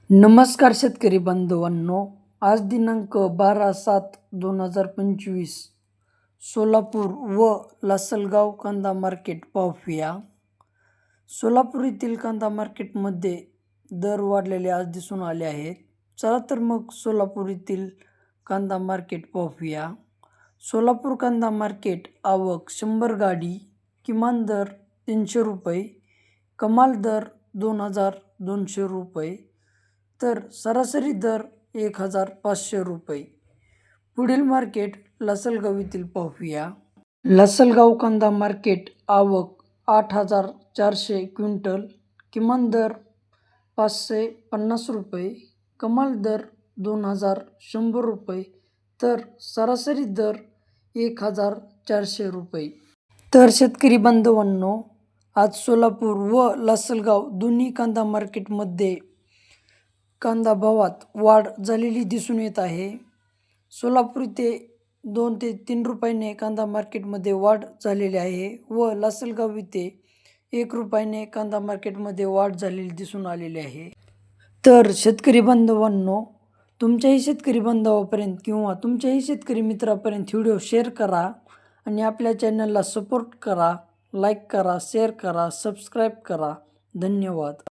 नमस्कार शेतकरी बांधवांनो, आज दिनांक 12/7/2025 सोलापूर व लासलगाव कांदा मार्केट पाहूया. सोलापूर येथील कांदा मार्केटमध्ये दर वाढलेले आज दिसून आले आहेत. चला तर मग सोलापूर येथील कांदा मार्केट पाहूया. सोलापूर कांदा मार्केट आवक 100 गाडी, किमान दर 300 रुपये, कमाल दर 2200 रुपये, तर सरासरी दर 1500 रुपये. पुढील मार्केट लासलगाव येथील पाहूया. लासलगाव कांदा मार्केट आवक 8400 क्विंटल, किमान दर 550 रुपये, कमाल दर 2100 रुपये, तर सरासरी दर 1400 रुपये. तर शेतकरी बांधवांनो, आज सोलापूर व लासलगाव दोन्ही कांदा मार्केटमध्ये कांदा भावात वाढ झालेली दिसून येत आहे. सोलापूर येथे 2 ते 3 रुपयाने कांदा मार्केटमध्ये वाढ झालेली आहे व लासलगाव येथे 1 रुपयाने कांदा मार्केटमध्ये वाढ झालेली दिसून आलेली आहे. तर शेतकरी बांधवांनो, तुमच्याही शेतकरी बांधवापर्यंत किंवा तुमच्याही शेतकरी मित्रापर्यंत व्हिडिओ शेअर करा आणि आपल्या चॅनलला सपोर्ट करा, लाईक करा, शेअर करा, सबस्क्राईब करा. धन्यवाद.